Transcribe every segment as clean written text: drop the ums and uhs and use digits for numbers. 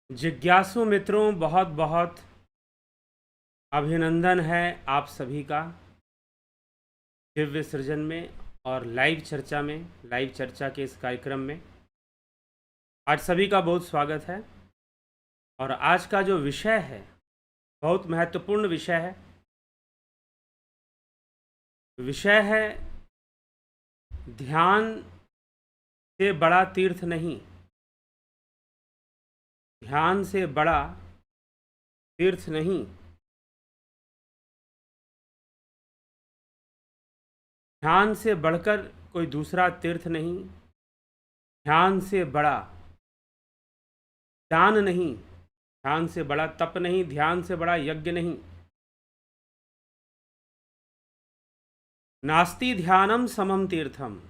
जिज्ञासु मित्रों, बहुत बहुत अभिनंदन है आप सभी का दिव्य सृजन में और लाइव चर्चा के इस कार्यक्रम में। आज सभी का बहुत स्वागत है और आज का जो विषय है बहुत महत्वपूर्ण विषय है। विषय है ध्यान से बड़ा तीर्थ नहीं। ध्यान से बड़ा तीर्थ नहीं। ध्यान से बढ़कर कोई दूसरा तीर्थ नहीं। ध्यान से बड़ा दान नहीं। ध्यान से बड़ा तप नहीं। ध्यान से बड़ा यज्ञ नहीं। नास्ति ध्यानम समम तीर्थम,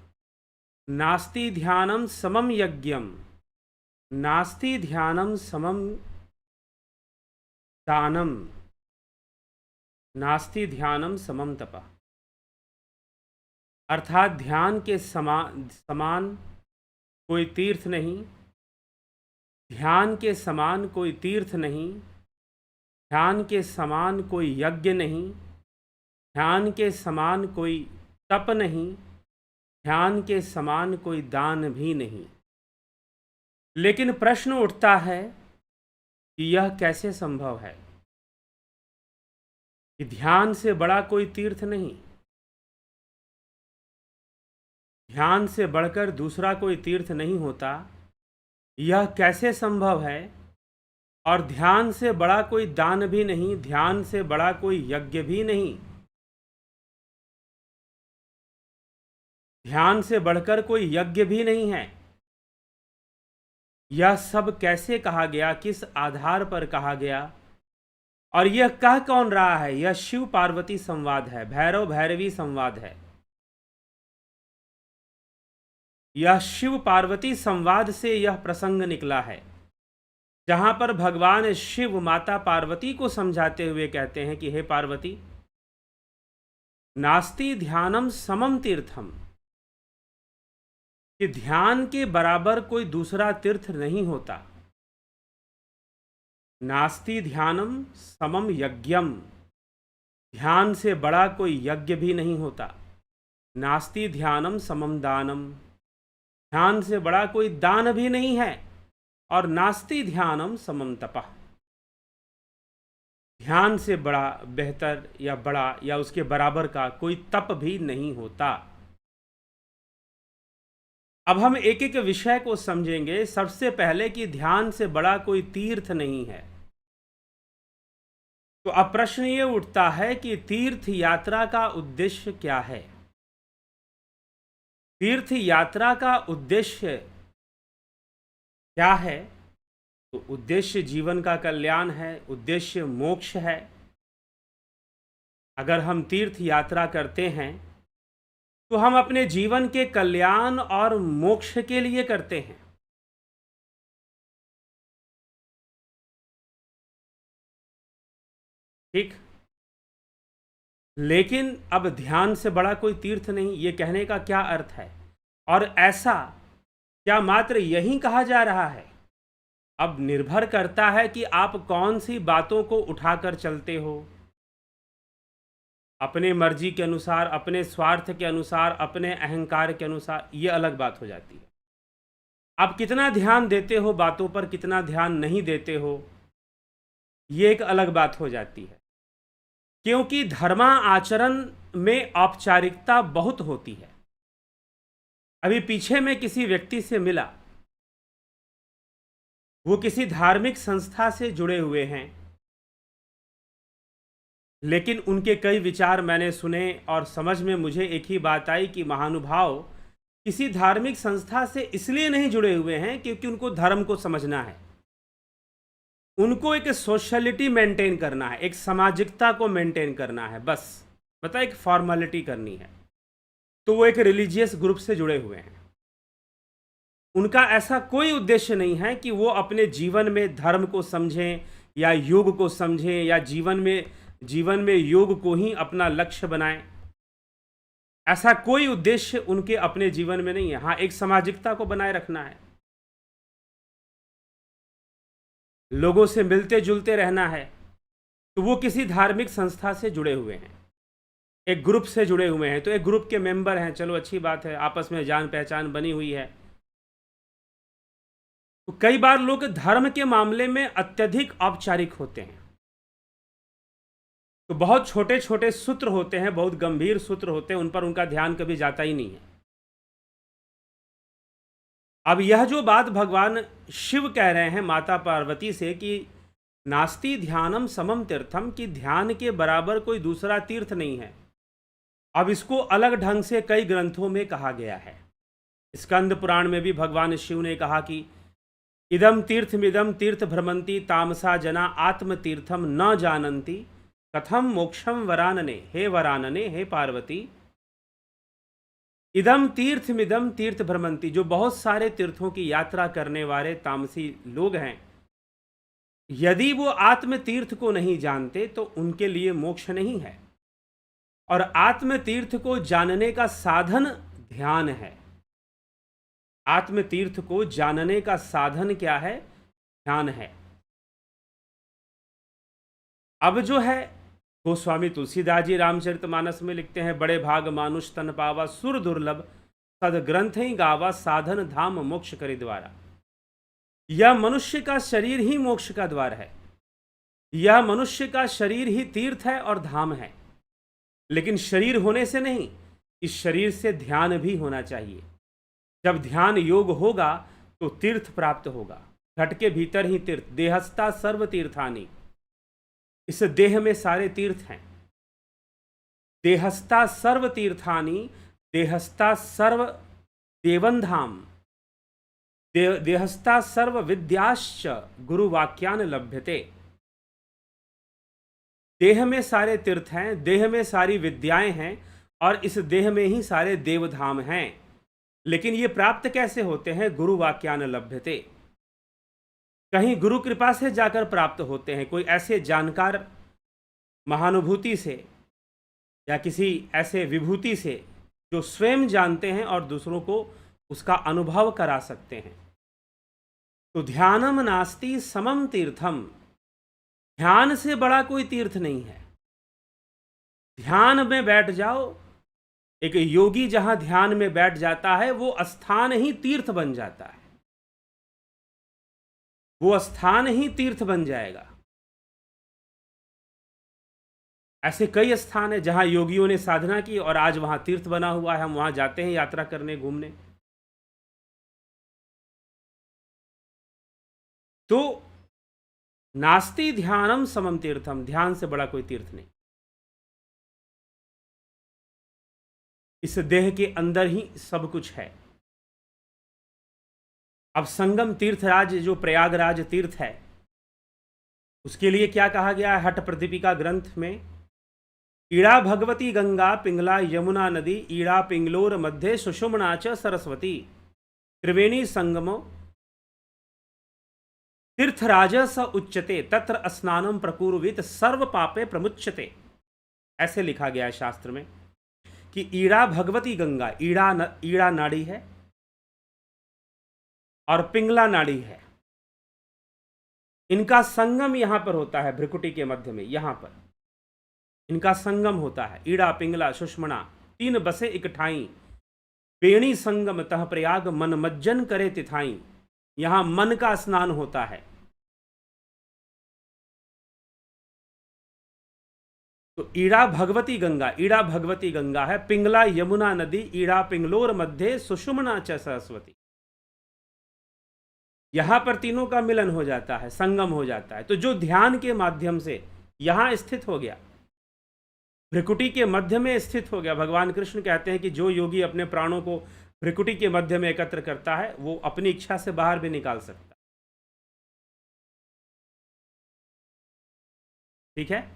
नास्ति ध्यानम समम यज्ञम, नास्ति ध्यानम समम दानम, नास्ति ध्यानम समम तपः। अर्थात ध्यान के समान कोई तीर्थ नहीं। ध्यान के समान कोई तीर्थ नहीं। ध्यान के समान कोई यज्ञ नहीं। ध्यान के समान कोई तप नहीं। ध्यान के समान कोई दान भी नहीं। लेकिन प्रश्न उठता है कि यह कैसे संभव है कि ध्यान से बड़ा कोई तीर्थ नहीं, ध्यान से बढ़कर दूसरा कोई तीर्थ नहीं होता। यह कैसे संभव है? और ध्यान से बड़ा कोई दान भी नहीं, ध्यान से बड़ा कोई यज्ञ भी नहीं, ध्यान से बढ़कर कोई यज्ञ भी नहीं है। यह सब कैसे कहा गया, किस आधार पर कहा गया? और यह कह कौन रहा है? यह शिव पार्वती संवाद है, भैरव भैरवी संवाद है। यह शिव पार्वती संवाद से यह प्रसंग निकला है, जहां पर भगवान शिव माता पार्वती को समझाते हुए कहते हैं कि हे पार्वती, नास्ति ध्यानम समम तीर्थम, कि ध्यान के बराबर कोई दूसरा तीर्थ नहीं होता। नास्ति ध्यानम समम यज्ञम, ध्यान से बड़ा कोई यज्ञ भी नहीं होता। नास्ति ध्यानम समम दानम, ध्यान से बड़ा कोई दान भी नहीं है। और नास्ति ध्यानम समम तपः, ध्यान से बड़ा, बेहतर या बड़ा या उसके बराबर का कोई तप भी नहीं होता। अब हम एक एक विषय को समझेंगे। सबसे पहले कि ध्यान से बड़ा कोई तीर्थ नहीं है। तो अब प्रश्न ये उठता है कि तीर्थ यात्रा का उद्देश्य क्या है? तीर्थ यात्रा का उद्देश्य क्या है? तो उद्देश्य जीवन का कल्याण है, उद्देश्य मोक्ष है। अगर हम तीर्थ यात्रा करते हैं तो हम अपने जीवन के कल्याण और मोक्ष के लिए करते हैं। ठीक। लेकिन अब ध्यान से बड़ा कोई तीर्थ नहीं, ये कहने का क्या अर्थ है? और ऐसा क्या मात्र यही कहा जा रहा है? अब निर्भर करता है कि आप कौन सी बातों को उठाकर चलते हो। अपने मर्जी के अनुसार, अपने स्वार्थ के अनुसार, अपने अहंकार के अनुसार, ये अलग बात हो जाती है। आप कितना ध्यान देते हो बातों पर, कितना ध्यान नहीं देते हो, ये एक अलग बात हो जाती है। क्योंकि धर्मा आचरण में औपचारिकता बहुत होती है। अभी पीछे मैं किसी व्यक्ति से मिला, वो किसी धार्मिक संस्था से जुड़े हुए हैं, लेकिन उनके कई विचार मैंने सुने और समझ में मुझे एक ही बात आई कि महानुभाव किसी धार्मिक संस्था से इसलिए नहीं जुड़े हुए हैं क्योंकि उनको धर्म को समझना है। उनको एक सोशलिटी मेंटेन करना है, एक सामाजिकता को मेंटेन करना है, बस बता, एक फॉर्मेलिटी करनी है। तो वो एक रिलीजियस ग्रुप से जुड़े हुए हैं। उनका ऐसा कोई उद्देश्य नहीं है कि वो अपने जीवन में धर्म को समझें या योग को समझें या जीवन में योग को ही अपना लक्ष्य बनाएं। ऐसा कोई उद्देश्य उनके अपने जीवन में नहीं है। हाँ, एक सामाजिकता को बनाए रखना है। लोगों से मिलते जुलते रहना है, तो वो किसी धार्मिक संस्था से जुड़े हुए हैं, एक ग्रुप से जुड़े हुए हैं, तो एक ग्रुप के मेंबर हैं, चलो अच्छी बात है, आपस में जान पहचान बनी हुई है। तो कई बार लोग धर्म के मामले में अत्यधिक औपचारिक होते हैं, तो बहुत छोटे छोटे सूत्र होते हैं, बहुत गंभीर सूत्र होते हैं, उन पर उनका ध्यान कभी जाता ही नहीं है। अब यह जो बात भगवान शिव कह रहे हैं माता पार्वती से कि नास्ति ध्यानम समम तीर्थम, कि ध्यान के बराबर कोई दूसरा तीर्थ नहीं है, अब इसको अलग ढंग से कई ग्रंथों में कहा गया है। स्कंद पुराण में भी भगवान शिव ने कहा कि इदम तीर्थमिदम तीर्थ भ्रमंती तामसा जना आत्म तीर्थम न जानंती कथम मोक्षम वरानने, हे वरानने, हे पार्वती, इदम तीर्थमिदम तीर्थ भ्रमंती, जो बहुत सारे तीर्थों की यात्रा करने वाले तामसी लोग हैं, यदि वो आत्म तीर्थ को नहीं जानते तो उनके लिए मोक्ष नहीं है। और आत्म तीर्थ को जानने का साधन ध्यान है। आत्म तीर्थ को जानने का साधन क्या है? ध्यान है। अब जो है गोस्वामी तुलसीदास जी रामचरितमानस में लिखते हैं, बड़े भाग मानुष तन पावा सुर दुर्लभ सद ग्रंथ ही गावा साधन धाम मोक्ष करि द्वारा। यह मनुष्य का शरीर ही मोक्ष का द्वार है, यह मनुष्य का शरीर ही तीर्थ है और धाम है। लेकिन शरीर होने से नहीं, इस शरीर से ध्यान भी होना चाहिए। जब ध्यान योग होगा तो तीर्थ प्राप्त होगा। घट के भीतर ही तीर्थ, देहस्था सर्व तीर्थानि, इस देह में सारे तीर्थ हैं। देहस्था सर्व तीर्थानि, देहस्था सर्व देवंधाम, देहस्था सर्व विद्याश्च गुरुवाक्यान लभ्यते। देह में सारे तीर्थ हैं, देह में सारी विद्याएं हैं और इस देह में ही सारे देवधाम हैं। लेकिन ये प्राप्त कैसे होते हैं? गुरु वाक्यान लभ्यते, कहीं गुरु कृपा से जाकर प्राप्त होते हैं, कोई ऐसे जानकार महानुभूति से या किसी ऐसे विभूति से जो स्वयं जानते हैं और दूसरों को उसका अनुभव करा सकते हैं। तो ध्यानम नास्ति समम तीर्थम, ध्यान से बड़ा कोई तीर्थ नहीं है। ध्यान में बैठ जाओ, एक योगी जहां ध्यान में बैठ जाता है वो स्थान ही तीर्थ बन जाता है, वो स्थान ही तीर्थ बन जाएगा। ऐसे कई स्थान है जहां योगियों ने साधना की और आज वहां तीर्थ बना हुआ है, हम वहां जाते हैं यात्रा करने, घूमने। तो नास्ति ध्यानम समम तीर्थम, ध्यान से बड़ा कोई तीर्थ नहीं। इस देह के अंदर ही सब कुछ है। अब संगम तीर्थराज जो प्रयागराज तीर्थ है, उसके लिए क्या कहा गया है हठ प्रदीपिका ग्रंथ में? ईड़ा भगवती गंगा पिंगला यमुना नदी, ईड़ा पिंगलोर मध्य सुषुम्ना च सरस्वती, त्रिवेणी संगमो तीर्थराज स उच्यते, तत्र स्नानम प्रकुर्वित सर्व पापे प्रमुच्यते। ऐसे लिखा गया है शास्त्र में कि ईड़ा भगवती गंगा, ईड़ा नाड़ी है और पिंगला नाड़ी है, इनका संगम यहां पर होता है भ्रिकुटी के मध्य में, यहां पर इनका संगम होता है। ईड़ा पिंगला सुषुम्ना तीन बसे इकठाई, बेणी संगम तह प्रयाग मन मज्जन करे तिथाई, यहां मन का स्नान होता है। तो ईड़ा भगवती गंगा, ईड़ा भगवती गंगा है, पिंगला यमुना नदी, ईड़ा पिंगलोर मध्य सुषुम्ना च सरस्वती, यहां पर तीनों का मिलन हो जाता है, संगम हो जाता है। तो जो ध्यान के माध्यम से यहां स्थित हो गया, भ्रिकुटी के मध्य में स्थित हो गया, भगवान कृष्ण कहते हैं कि जो योगी अपने प्राणों को भ्रिकुटी के मध्य में एकत्र करता है वो अपनी इच्छा से बाहर भी निकाल सकता है। ठीक है,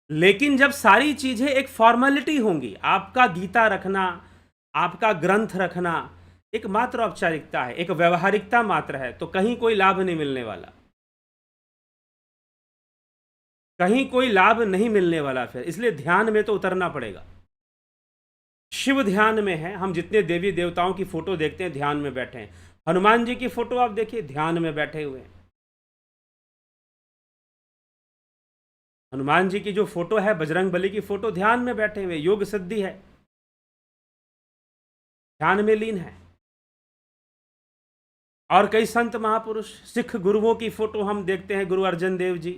लेकिन जब सारी चीजें एक फॉर्मेलिटी होंगी, आपका गीता रखना, आपका ग्रंथ रखना एक मात्र औपचारिकता है, एक व्यवहारिकता मात्र है, तो कहीं कोई लाभ नहीं मिलने वाला, कहीं कोई लाभ नहीं मिलने वाला। फिर इसलिए ध्यान में तो उतरना पड़ेगा। शिव ध्यान में है, हम जितने देवी देवताओं की फोटो देखते हैं ध्यान में बैठे हैं। हनुमान जी की फोटो आप देखिए ध्यान में बैठे हुए हैं। हनुमान जी की जो फोटो है, बजरंग बली की फोटो, ध्यान में बैठे हुए, योग सिद्धि है, ध्यान में लीन है। और कई संत महापुरुष, सिख गुरुओं की फोटो हम देखते हैं, गुरु अर्जन देव जी,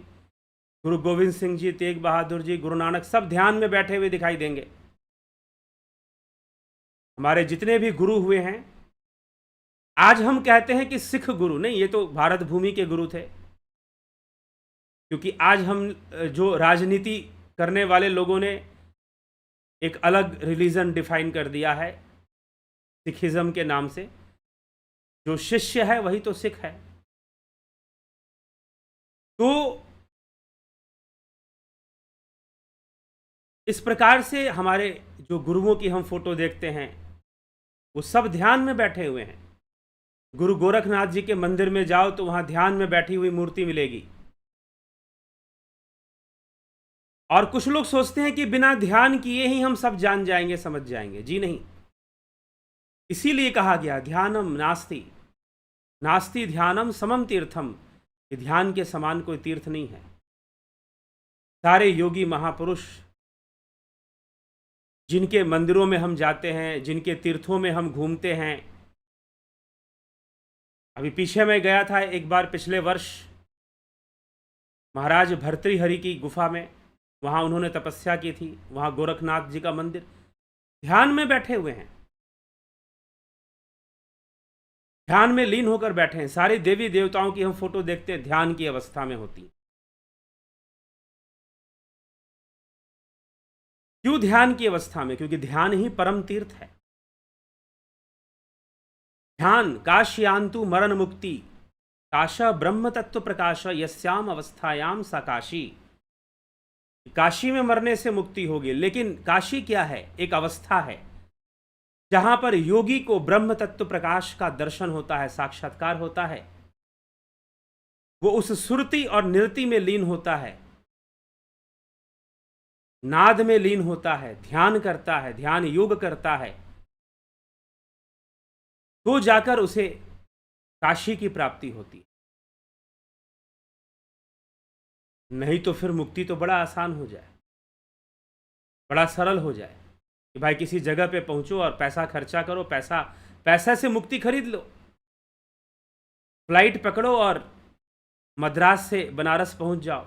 गुरु गोविंद सिंह जी, तेग बहादुर जी, गुरु नानक, सब ध्यान में बैठे हुए दिखाई देंगे। हमारे जितने भी गुरु हुए हैं, आज हम कहते हैं कि सिख गुरु नहीं, ये तो भारत भूमि के गुरु थे, क्योंकि आज हम जो राजनीति करने वाले लोगों ने एक अलग रिलीजन डिफाइन कर दिया है सिखिज्म के नाम से। जो शिष्य है वही तो सिख है। तो इस प्रकार से हमारे जो गुरुओं की हम फोटो देखते हैं, वो सब ध्यान में बैठे हुए हैं। गुरु गोरखनाथ जी के मंदिर में जाओ तो वहां ध्यान में बैठी हुई मूर्ति मिलेगी। और कुछ लोग सोचते हैं कि बिना ध्यान किए ही हम सब जान जाएंगे, समझ जाएंगे। जी नहीं, इसीलिए कहा गया ध्यानम नास्ति, नास्ति ध्यानम समम तीर्थम, कि ध्यान के समान कोई तीर्थ नहीं है। सारे योगी महापुरुष जिनके मंदिरों में हम जाते हैं, जिनके तीर्थों में हम घूमते हैं, अभी पीछे मैं गया था एक बार पिछले वर्ष महाराज भर्तृहरि की गुफा में, वहाँ उन्होंने तपस्या की थी, वहाँ गोरखनाथ जी का मंदिर, ध्यान में बैठे हुए हैं, ध्यान में लीन होकर बैठे हैं। सारे देवी देवताओं की हम फोटो देखते हैं, ध्यान की अवस्था में होती। क्यों ध्यान की अवस्था में? क्योंकि ध्यान ही परम तीर्थ है। ध्यान काश्यान्तु मरण मुक्ति, काशा ब्रह्म तत्व प्रकाश, यस्याम अवस्थायाम सा काशी। काशी में मरने से मुक्ति होगी, लेकिन काशी क्या है? एक अवस्था है जहां पर योगी को ब्रह्म तत्व प्रकाश का दर्शन होता है, साक्षात्कार होता है। वो उस सुरति और निरति में लीन होता है, नाद में लीन होता है, ध्यान करता है, ध्यान योग करता है, तो जाकर उसे काशी की प्राप्ति होती है। नहीं तो फिर मुक्ति तो बड़ा आसान हो जाए, बड़ा सरल हो जाए कि भाई किसी जगह पे पहुंचो और पैसा खर्चा करो, पैसा से मुक्ति खरीद लो, फ्लाइट पकड़ो और मद्रास से बनारस पहुंच जाओ।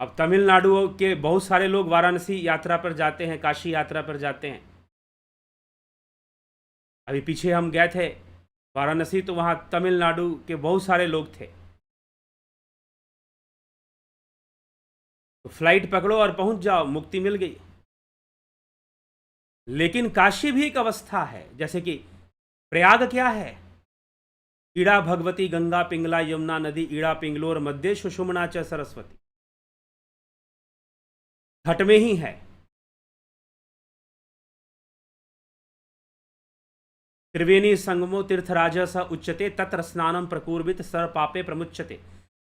अब तमिलनाडु के बहुत सारे लोग वाराणसी यात्रा पर जाते हैं, काशी यात्रा पर जाते हैं। अभी पीछे हम गए थे वाराणसी, तो वहाँ तमिलनाडु के बहुत सारे लोग थे। तो फ्लाइट पकड़ो और पहुंच जाओ, मुक्ति मिल गई। लेकिन काशी भी एक अवस्था है। जैसे कि प्रयाग क्या है? ईड़ा भगवती गंगा पिंगला यमुना नदी, ईड़ा पिंगलोर मध्य सुषुम्ना च सरस्वती, घट में ही है। त्रिवेणी संगमो तीर्थराज स उच्यते, तत्र स्नानम प्रपूर्वित सर पापे प्रमुच्यते।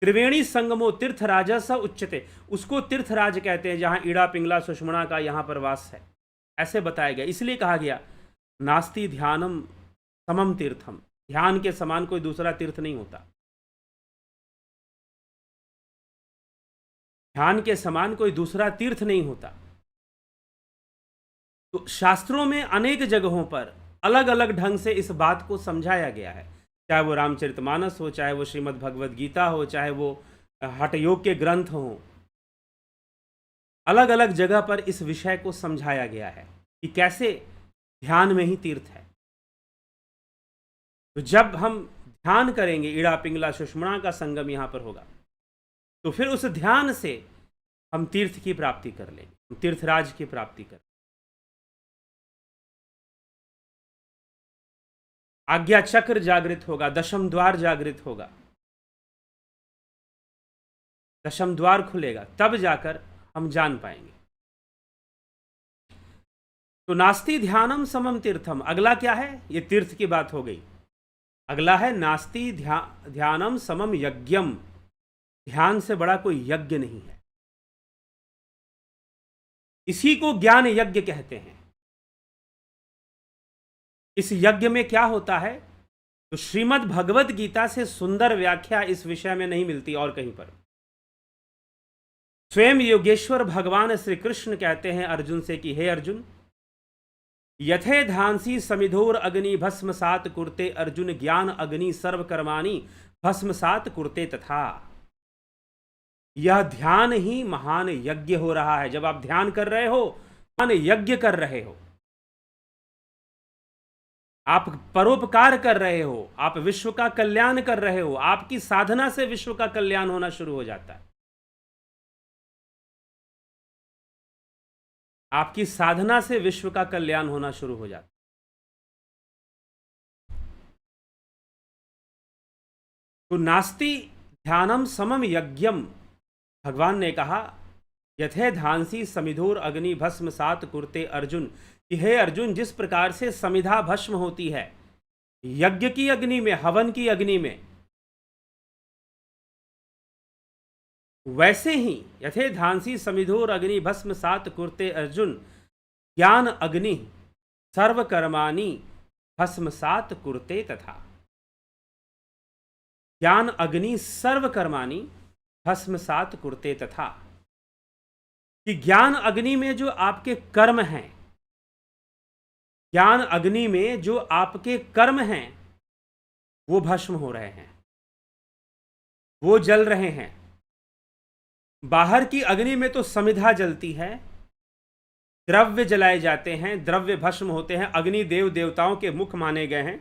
त्रिवेणी संगमो तीर्थराज स उच्यते, उसको तीर्थराज कहते हैं जहां ईड़ा पिंगला सुषुम्ना का यहां पर वास है, ऐसे बताया गया। इसलिए कहा गया नास्ति ध्यानम समम तीर्थम, ध्यान के समान कोई दूसरा तीर्थ नहीं होता। ध्यान के समान कोई दूसरा तीर्थ नहीं होता। तो शास्त्रों में अनेक जगहों पर अलग अलग ढंग से इस बात को समझाया गया है, चाहे वो रामचरितमानस हो, चाहे वो श्रीमद् भगवद गीता हो, चाहे वो हठ योग के ग्रंथ हो, अलग अलग जगह पर इस विषय को समझाया गया है कि कैसे ध्यान में ही तीर्थ है। तो जब हम ध्यान करेंगे, ईड़ा पिंगला सुषुम्ना का संगम यहां पर होगा, तो फिर उस ध्यान से हम तीर्थ की प्राप्ति कर लेंगे, तीर्थराज की प्राप्ति कर। आज्ञा चक्र जागृत होगा, दशम द्वार जागृत होगा, दशम द्वार खुलेगा, तब जाकर हम जान पाएंगे। तो नास्ति ध्यानम समम तीर्थम। अगला क्या है? ये तीर्थ की बात हो गई। अगला है नास्ति ध्यानम समम यज्ञम। ध्यान से बड़ा कोई यज्ञ नहीं है। इसी को ज्ञान यज्ञ कहते हैं। इस यज्ञ में क्या होता है? तो श्रीमद् भगवद गीता से सुंदर व्याख्या इस विषय में नहीं मिलती और कहीं पर। स्वयं योगेश्वर भगवान श्री कृष्ण कहते हैं अर्जुन से कि हे अर्जुन, यथे धांसी समिधोर अग्नि भस्मसात कुरते अर्जुन ज्ञान अग्नि सर्वकर्माणि भस्मसात कुरते तथा। यह ध्यान ही महान यज्ञ हो रहा है। जब आप ध्यान कर रहे हो, महान यज्ञ कर रहे हो, आप परोपकार कर रहे हो, आप विश्व का कल्याण कर रहे हो। आपकी साधना से विश्व का कल्याण होना शुरू हो जाता है। आपकी साधना से विश्व का कल्याण होना शुरू हो जाता है। तो नास्ति ध्यानम समम यज्ञम, भगवान ने कहा यथे धांसी समिधोर अग्नि भस्म सात कुरते अर्जुन, कि हे अर्जुन, जिस प्रकार से समिधा भस्म होती है यज्ञ की अग्नि में, हवन की अग्नि में, वैसे ही यथे धांसी समिधोर अग्नि भस्म सात कुरते अर्जुन ज्ञान अग्नि सर्वकर्माणि भस्म सात कुरते तथा। ज्ञान अग्नि सर्वकर्माणि भस्म सात कुरते तथा, कि ज्ञान अग्नि में जो आपके कर्म हैं, ज्ञान अग्नि में जो आपके कर्म हैं, वो भस्म हो रहे हैं, वो जल रहे हैं। बाहर की अग्नि में तो समिधा जलती है, द्रव्य जलाए जाते हैं, द्रव्य भस्म होते हैं। अग्नि देव देवताओं के मुख माने गए हैं।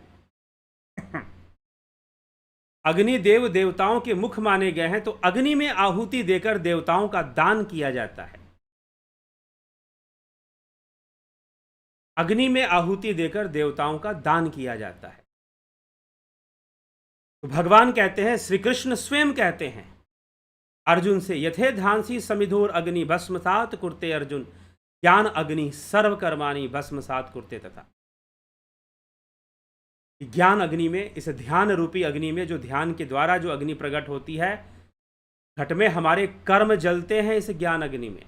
अग्नि देव देवताओं के मुख माने गए हैं, तो अग्नि में आहुति देकर देवताओं का दान किया जाता है। अग्नि में आहुति देकर देवताओं का दान किया जाता है। तो भगवान कहते हैं, श्री कृष्ण स्वयं कहते हैं अर्जुन से, यथे धांसी समिधोर अग्नि भस्मसात कुरते अर्जुन ज्ञान अग्नि सर्वकर्माणि भस्मसात कुरते तथा। ज्ञान अग्नि में, इस ध्यान रूपी अग्नि में, जो ध्यान के द्वारा जो अग्नि प्रकट होती है, घट में हमारे कर्म जलते हैं। इस ज्ञान अग्नि में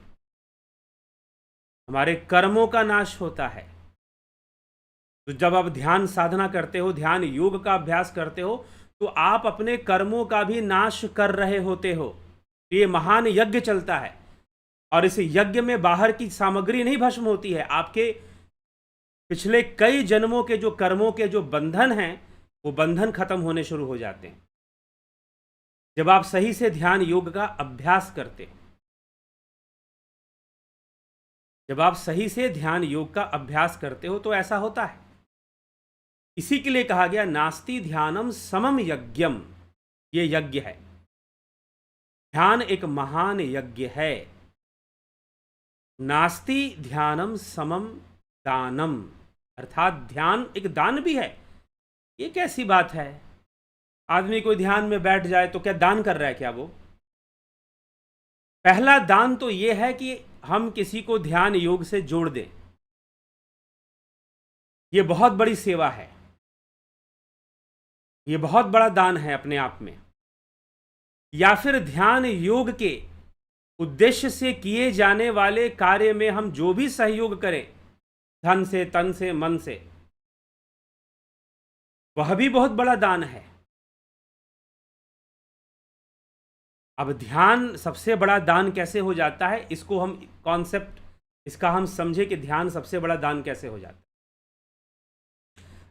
हमारे कर्मों का नाश होता है। तो जब आप ध्यान साधना करते हो, ध्यान योग का अभ्यास करते हो, तो आप अपने कर्मों का भी नाश कर रहे होते हो। ये महान यज्ञ चलता है, और इस यज्ञ में बाहर की सामग्री नहीं भस्म होती है। आपके पिछले कई जन्मों के जो कर्मों के जो बंधन हैं, वो बंधन खत्म होने शुरू हो जाते हैं जब आप सही से ध्यान योग का अभ्यास करते हो। जब आप सही से ध्यान योग का अभ्यास करते हो तो ऐसा होता है। इसी के लिए कहा गया नास्ति ध्यानम समम यज्ञम, ये यज्ञ है। ध्यान एक महान यज्ञ है। नास्ति ध्यानम समम दानम, अर्थात ध्यान एक दान भी है। ये कैसी बात है? आदमी कोई ध्यान में बैठ जाए तो क्या दान कर रहा है क्या वो? पहला दान तो ये है कि हम किसी को ध्यान योग से जोड़ दें। ये बहुत बड़ी सेवा है, ये बहुत बड़ा दान है अपने आप में। या फिर ध्यान योग के उद्देश्य से किए जाने वाले कार्य में हम जो भी सहयोग करें, धन से, तन से, मन से, वह भी बहुत बड़ा दान है। अब ध्यान सबसे बड़ा दान कैसे हो जाता है, इसको हम कॉन्सेप्ट इसका हम समझे कि ध्यान सबसे बड़ा दान कैसे हो जाता है।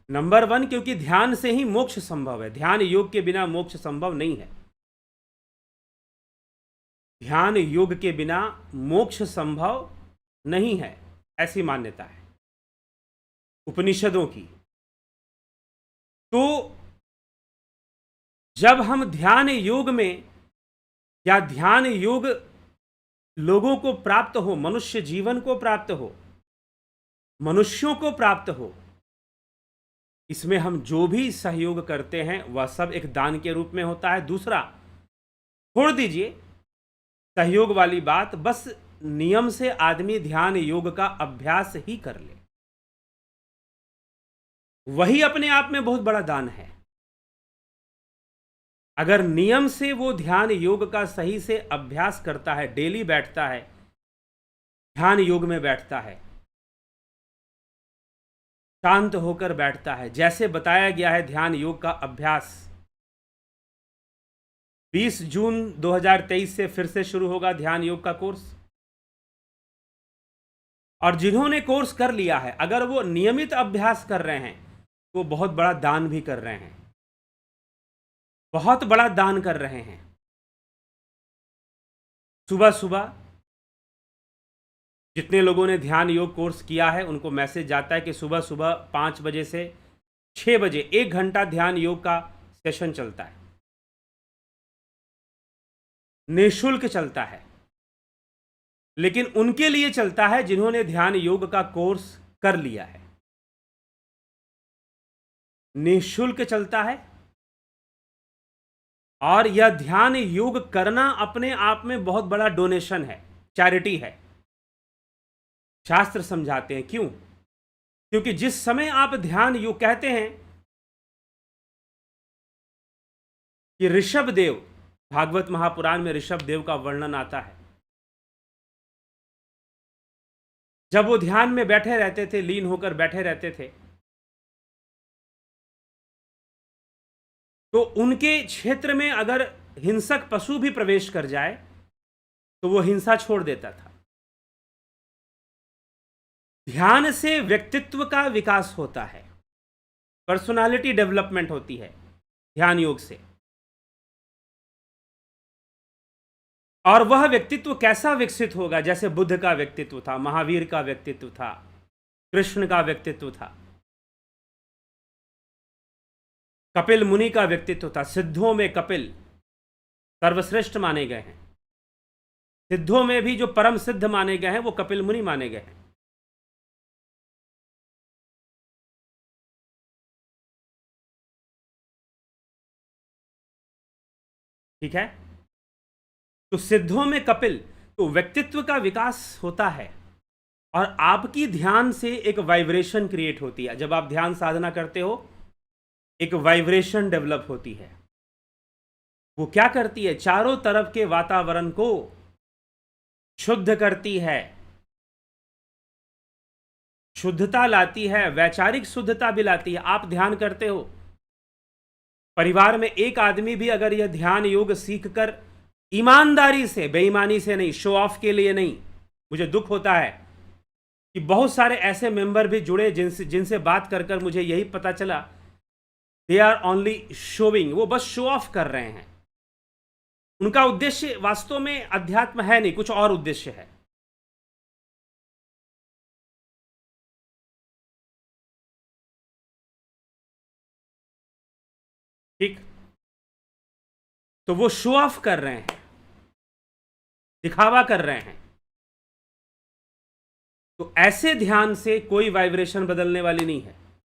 नंबर 1, क्योंकि ध्यान से ही मोक्ष संभव है। ध्यान योग के बिना मोक्ष संभव नहीं है। ध्यान योग के बिना मोक्ष संभव नहीं है, ऐसी मान्यता है उपनिषदों की। तो जब हम ध्यान योग में, या ध्यान योग लोगों को प्राप्त हो, मनुष्य जीवन को प्राप्त हो, मनुष्यों को प्राप्त हो, इसमें हम जो भी सहयोग करते हैं वह सब एक दान के रूप में होता है। दूसरा, छोड़ दीजिए सहयोग वाली बात, बस नियम से आदमी ध्यान योग का अभ्यास ही कर ले, वही अपने आप में बहुत बड़ा दान है। अगर नियम से वो ध्यान योग का सही से अभ्यास करता है, डेली बैठता है, ध्यान योग में बैठता है, शांत होकर बैठता है, जैसे बताया गया है ध्यान योग का अभ्यास, 20 जून 2023 से फिर से शुरू होगा ध्यान योग का कोर्स। और जिन्होंने कोर्स कर लिया है, अगर वो नियमित अभ्यास कर रहे हैं, वो बहुत बड़ा दान भी कर रहे हैं, बहुत बड़ा दान कर रहे हैं। सुबह सुबह जितने लोगों ने ध्यान योग कोर्स किया है उनको मैसेज जाता है कि सुबह सुबह 5 बजे से 6 बजे 1 घंटा ध्यान योग का सेशन चलता है, निःशुल्क चलता है। लेकिन उनके लिए चलता है जिन्होंने ध्यान योग का कोर्स कर लिया है। निःशुल्क चलता है, और यह ध्यान योग करना अपने आप में बहुत बड़ा डोनेशन है, चैरिटी है। शास्त्र समझाते हैं क्यों? क्योंकि जिस समय आप ध्यान योग, कहते हैं कि ऋषभ देव, भागवत महापुराण में ऋषभ देव का वर्णन आता है, जब वो ध्यान में बैठे रहते थे, लीन होकर बैठे रहते थे, तो उनके क्षेत्र में अगर हिंसक पशु भी प्रवेश कर जाए तो वो हिंसा छोड़ देता था। ध्यान से व्यक्तित्व का विकास होता है, पर्सनालिटी डेवलपमेंट होती है ध्यान योग से। और वह व्यक्तित्व कैसा विकसित होगा? जैसे बुद्ध का व्यक्तित्व था, महावीर का व्यक्तित्व था, कृष्ण का व्यक्तित्व था, कपिल मुनि का व्यक्तित्व था। सिद्धों में कपिल सर्वश्रेष्ठ माने गए हैं। सिद्धों में भी जो परम सिद्ध माने गए हैं वो कपिल मुनि माने गए हैं। ठीक है, तो सिद्धों में कपिल, तो व्यक्तित्व का विकास होता है। और आपकी ध्यान से एक वाइब्रेशन क्रिएट होती है। जब आप ध्यान साधना करते हो, एक वाइब्रेशन डेवलप होती है। वो क्या करती है? चारों तरफ के वातावरण को शुद्ध करती है, शुद्धता लाती है, वैचारिक शुद्धता भी लाती है। आप ध्यान करते हो, परिवार में एक आदमी भी अगर यह ध्यान योग सीखकर ईमानदारी से, बेईमानी से नहीं, शो ऑफ के लिए नहीं, मुझे दुख होता है कि बहुत सारे ऐसे मेंबर भी जुड़े जिनसे बात कर कर मुझे यही पता चला, दे आर ओनली शोविंग, वो बस शो ऑफ कर रहे हैं। उनका उद्देश्य वास्तव में अध्यात्म है नहीं, कुछ और उद्देश्य है। ठीक, तो वो शो ऑफ कर रहे हैं, दिखावा कर रहे हैं। तो ऐसे ध्यान से कोई वाइब्रेशन बदलने वाली नहीं है,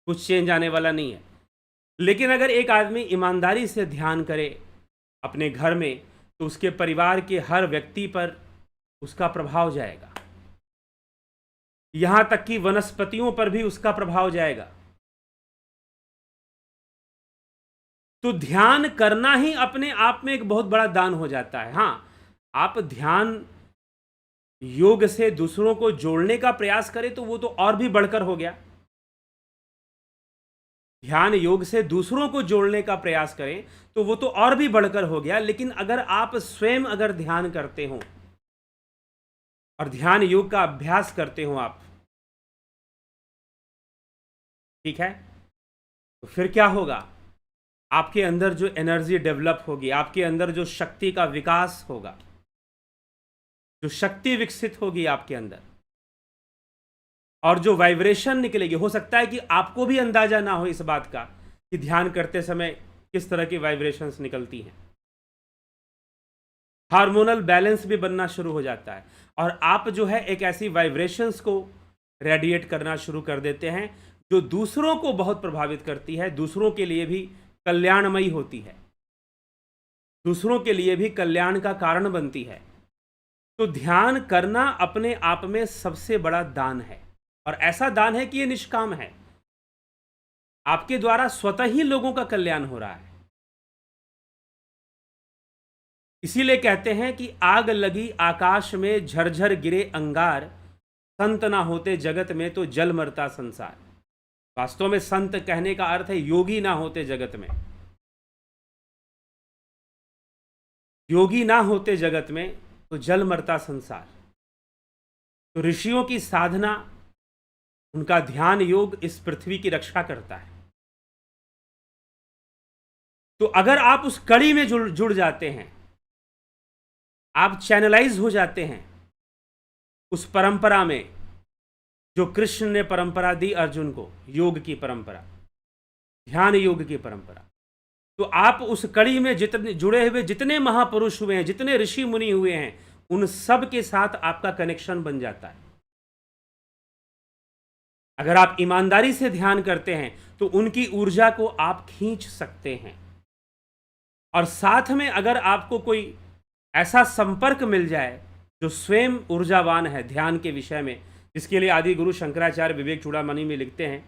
कुछ चेंज आने वाला नहीं है। लेकिन अगर एक आदमी ईमानदारी से ध्यान करे अपने घर में, तो उसके परिवार के हर व्यक्ति पर उसका प्रभाव जाएगा। यहां तक कि वनस्पतियों पर भी उसका प्रभाव जाएगा। तो ध्यान करना ही अपने आप में एक बहुत बड़ा दान हो जाता है। हां, आप ध्यान योग से दूसरों को जोड़ने का प्रयास करें तो वो तो और भी बढ़कर हो गया। ध्यान योग से दूसरों को जोड़ने का प्रयास करें तो वो तो और भी बढ़कर हो गया। लेकिन अगर आप स्वयं अगर ध्यान करते हो और ध्यान योग का अभ्यास करते हो आप, ठीक है, तो फिर क्या होगा? आपके अंदर जो एनर्जी डेवलप होगी, आपके अंदर जो शक्ति का विकास होगा, जो शक्ति विकसित होगी आपके अंदर, और जो वाइब्रेशन निकलेगी, हो सकता है कि आपको भी अंदाजा ना हो इस बात का कि ध्यान करते समय किस तरह की वाइब्रेशंस निकलती हैं। हार्मोनल बैलेंस भी बनना शुरू हो जाता है, और आप जो है एक ऐसी वाइब्रेशंस को रेडिएट करना शुरू कर देते हैं जो दूसरों को बहुत प्रभावित करती है, दूसरों के लिए भी कल्याणमयी होती है, दूसरों के लिए भी कल्याण का कारण बनती है। तो ध्यान करना अपने आप में सबसे बड़ा दान है, और ऐसा दान है कि यह निष्काम है। आपके द्वारा स्वतः ही लोगों का कल्याण हो रहा है। इसीलिए कहते हैं कि आग लगी आकाश में, झरझर गिरे अंगार, संत ना होते जगत में तो जल मरता संसार। वास्तव में संत कहने का अर्थ है योगी ना होते जगत में। योगी ना होते जगत में तो जल मरता संसार। तो ऋषियों की साधना, उनका ध्यान योग इस पृथ्वी की रक्षा करता है। तो अगर आप उस कड़ी में जुड़ जाते हैं, आप चैनलाइज हो जाते हैं उस परंपरा में जो कृष्ण ने परंपरा दी अर्जुन को, योग की परंपरा, ध्यान योग की परंपरा, तो आप उस कड़ी में जितने जुड़े हुए जितने महापुरुष हुए हैं, जितने ऋषि मुनि हुए हैं, उन सब के साथ आपका कनेक्शन बन जाता है। अगर आप ईमानदारी से ध्यान करते हैं तो उनकी ऊर्जा को आप खींच सकते हैं। और साथ में अगर आपको कोई ऐसा संपर्क मिल जाए जो स्वयं ऊर्जावान है ध्यान के विषय में, जिसके लिए आदि गुरु शंकराचार्य विवेक चूड़ामणि में लिखते हैं,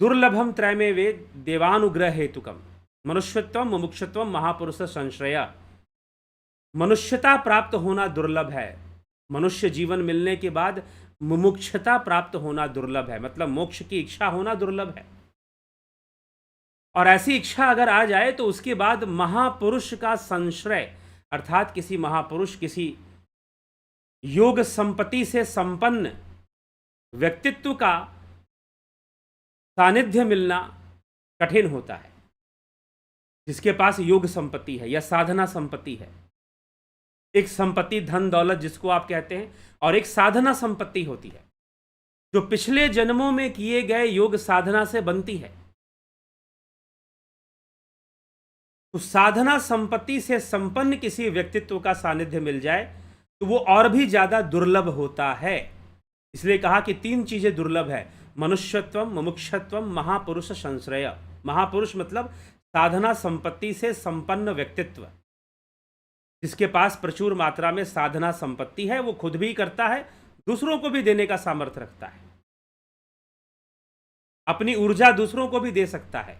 दुर्लभम त्रयमे वेद देवानुग्रह हेतुकम मनुष्यत्वम मुमुक्षुत्वम महापुरुष संश्रय। मनुष्यता प्राप्त होना दुर्लभ है, मनुष्य जीवन मिलने के बाद मुमुक्षता प्राप्त होना दुर्लभ है, मतलब मोक्ष की इच्छा होना दुर्लभ है। और ऐसी इच्छा अगर आ जाए तो उसके बाद महापुरुष का संश्रय, अर्थात किसी महापुरुष, किसी योग संपत्ति से संपन्न व्यक्तित्व का सानिध्य मिलना कठिन होता है, जिसके पास योग संपत्ति है या साधना संपत्ति है। एक संपत्ति धन दौलत जिसको आप कहते हैं, और एक साधना संपत्ति होती है जो पिछले जन्मों में किए गए योग साधना से बनती है। तो साधना संपत्ति से संपन्न किसी व्यक्तित्व का सानिध्य मिल जाए तो वो और भी ज्यादा दुर्लभ होता है। इसलिए कहा कि 3 चीजें दुर्लभ है, मनुष्यत्वम मुमुक्षत्वम महापुरुष संश्रय। महापुरुष मतलब साधना संपत्ति से संपन्न व्यक्तित्व, जिसके पास प्रचुर मात्रा में साधना संपत्ति है, वो खुद भी करता है, दूसरों को भी देने का सामर्थ्य रखता है, अपनी ऊर्जा दूसरों को भी दे सकता है,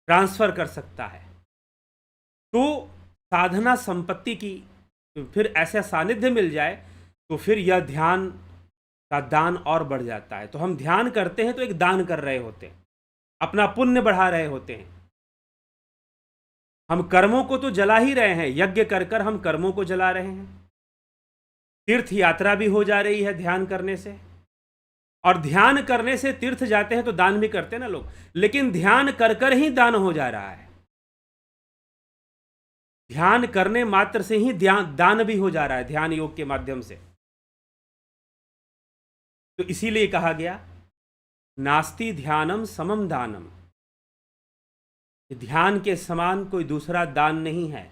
ट्रांसफर कर सकता है। तो साधना संपत्ति की फिर ऐसा सानिध्य मिल जाए तो फिर यह ध्यान का दान और बढ़ जाता है। तो हम ध्यान करते हैं तो एक दान कर रहे होते हैं, अपना पुण्य बढ़ा रहे होते हैं। हम कर्मों को तो जला ही रहे हैं, यज्ञ कर कर हम कर्मों को जला रहे हैं। तीर्थ यात्रा भी हो जा रही है ध्यान करने से, और ध्यान करने से तीर्थ जाते हैं तो दान भी करते हैं ना लोग, लेकिन ध्यान कर कर ही दान हो जा रहा है। ध्यान करने मात्र से ही दान भी हो जा रहा है ध्यान योग के माध्यम से। तो इसीलिए कहा गया नास्ति ध्यानम समम दानम, ध्यान के समान कोई दूसरा दान नहीं है।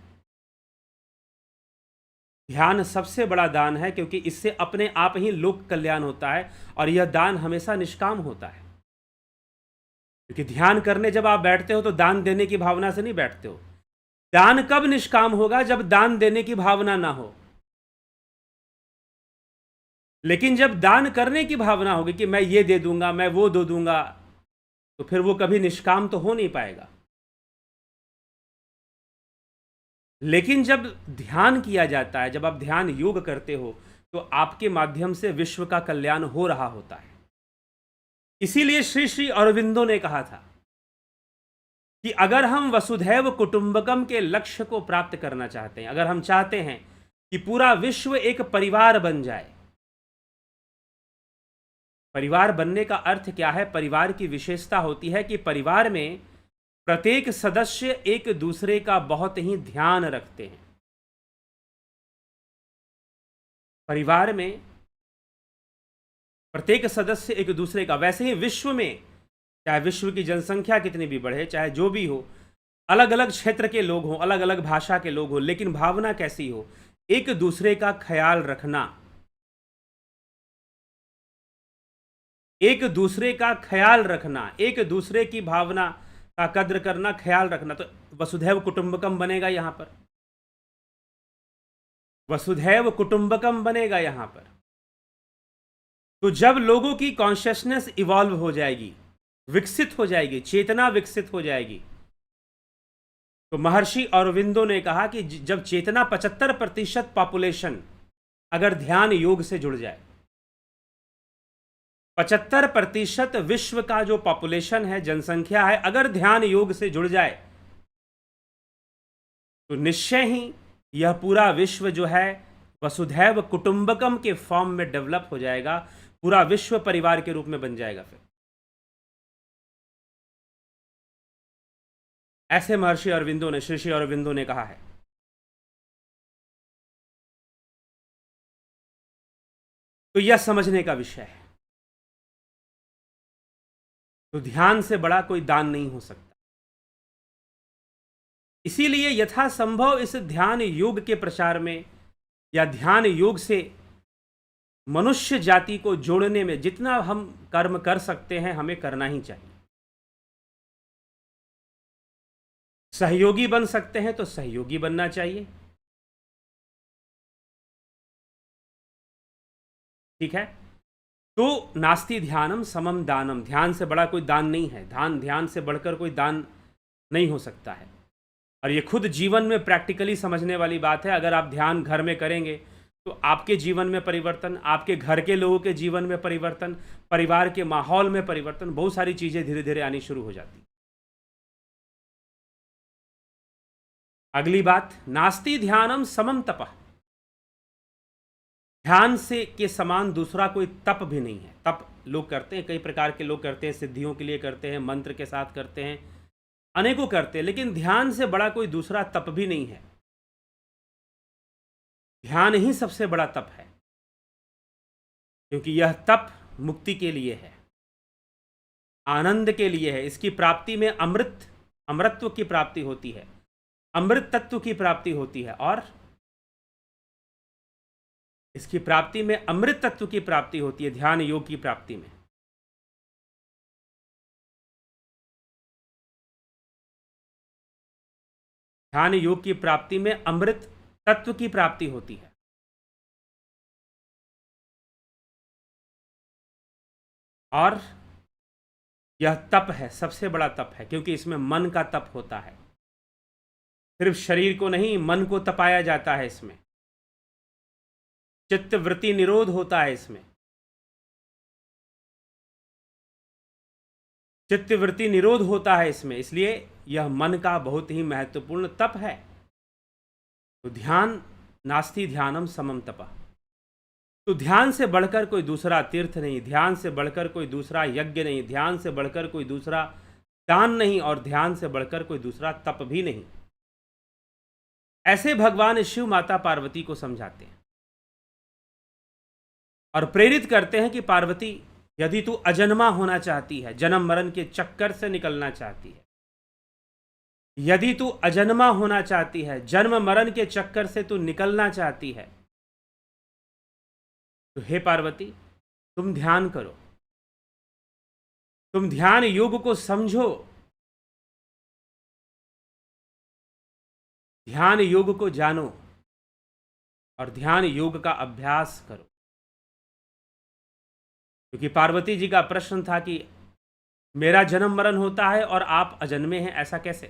ध्यान सबसे बड़ा दान है, क्योंकि इससे अपने आप ही लोक कल्याण होता है, और यह दान हमेशा निष्काम होता है। क्योंकि ध्यान करने जब आप बैठते हो तो दान देने की भावना से नहीं बैठते हो। दान कब निष्काम होगा? जब दान देने की भावना ना हो। लेकिन जब दान करने की भावना होगी कि मैं ये दे दूंगा, मैं वो दे दूंगा, तो फिर वो कभी निष्काम तो हो नहीं पाएगा। लेकिन जब ध्यान किया जाता है, जब आप ध्यान योग करते हो, तो आपके माध्यम से विश्व का कल्याण हो रहा होता है। इसीलिए श्री श्री अरविंदो ने कहा था कि अगर हम वसुधैव कुटुंबकम के लक्ष्य को प्राप्त करना चाहते हैं, अगर हम चाहते हैं कि पूरा विश्व एक परिवार बन जाए। परिवार बनने का अर्थ क्या है? परिवार की विशेषता होती है कि परिवार में प्रत्येक सदस्य एक दूसरे का बहुत ही ध्यान रखते हैं। परिवार में प्रत्येक सदस्य एक दूसरे का, वैसे ही विश्व में, चाहे विश्व की जनसंख्या कितनी भी बढ़े, चाहे जो भी हो, अलग अलग क्षेत्र के लोग हों, अलग अलग भाषा के लोग हों, लेकिन भावना कैसी हो? एक दूसरे का ख्याल रखना, एक दूसरे का ख्याल रखना, एक दूसरे की भावना का कद्र करना, ख्याल रखना। तो वसुधैव कुटुंबकम बनेगा यहां पर, वसुधैव कुटुंबकम बनेगा यहां पर। तो जब लोगों की कॉन्शियसनेस इवॉल्व हो जाएगी, विकसित हो जाएगी, चेतना विकसित हो जाएगी, तो महर्षि अरविंदो ने कहा कि जब चेतना 75% पॉपुलेशन अगर ध्यान योग से जुड़ जाए, 75% विश्व का जो पॉपुलेशन है, जनसंख्या है, अगर ध्यान योग से जुड़ जाए, तो निश्चय ही यह पूरा विश्व जो है वसुधैव कुटुंबकम के फॉर्म में डेवलप हो जाएगा, पूरा विश्व परिवार के रूप में बन जाएगा। फिर ऐसे महर्षि अरविंदो ने, श्री श्री अरविंदो ने कहा है। तो यह समझने का विषय है। तो ध्यान से बड़ा कोई दान नहीं हो सकता। इसीलिए यथासंभव इस ध्यान योग के प्रचार में या ध्यान योग से मनुष्य जाति को जोड़ने में जितना हम कर्म कर सकते हैं हमें करना ही चाहिए। सहयोगी बन सकते हैं तो सहयोगी बनना चाहिए। ठीक है। तो नास्ति ध्यानम समम दानम, ध्यान से बड़ा कोई दान नहीं है। ध्यान से बढ़कर कोई दान नहीं हो सकता है। और ये खुद जीवन में प्रैक्टिकली समझने वाली बात है। अगर आप ध्यान घर में करेंगे तो आपके जीवन में परिवर्तन, आपके घर के लोगों के जीवन में परिवर्तन, परिवार के माहौल में परिवर्तन, बहुत सारी चीजें धीरे धीरे आनी शुरू हो जाती। अगली बात, नास्ति ध्यानम समम तपः, ध्यान से के समान दूसरा कोई तप भी नहीं है। तप लोग करते हैं, कई प्रकार के लोग करते हैं, सिद्धियों के लिए करते हैं, मंत्र के साथ करते हैं, अनेकों करते हैं, लेकिन ध्यान से बड़ा कोई दूसरा तप भी नहीं है। ध्यान ही सबसे बड़ा तप है, क्योंकि यह तप मुक्ति के लिए है, आनंद के लिए है। इसकी प्राप्ति में अमृतत्व की प्राप्ति होती है, अमृत तत्व की प्राप्ति होती है, और इसकी प्राप्ति में अमृत तत्व की प्राप्ति होती है ध्यान योग की प्राप्ति में। ध्यान योग की प्राप्ति में अमृत तत्व की प्राप्ति होती है। और यह तप है, सबसे बड़ा तप है, क्योंकि इसमें मन का तप होता है। सिर्फ शरीर को नहीं, मन को तपाया जाता है इसमें। चित्त वृत्ति निरोध होता है इसमें, चित्त वृत्ति निरोध होता है इसमें, इसलिए यह मन का बहुत ही महत्वपूर्ण तप है। तो ध्यान, नास्ति ध्यानम समम तपः, तो ध्यान से बढ़कर कोई दूसरा तीर्थ नहीं, ध्यान से बढ़कर कोई दूसरा यज्ञ नहीं, ध्यान से बढ़कर कोई दूसरा दान नहीं, और ध्यान से बढ़कर कोई दूसरा तप भी नहीं। ऐसे भगवान शिव माता पार्वती को समझाते हैं और प्रेरित करते हैं कि पार्वती, यदि तू अजन्मा होना चाहती है, जन्म मरण के चक्कर से निकलना चाहती है, यदि तू अजन्मा होना चाहती है, जन्म मरण के चक्कर से तू निकलना चाहती है, तो हे पार्वती, तुम ध्यान करो, तुम ध्यान योग को समझो, ध्यान योग को जानो और ध्यान योग का अभ्यास करो। क्योंकि पार्वती जी का प्रश्न था कि मेरा जन्म मरण होता है और आप अजन्मे हैं, ऐसा कैसे?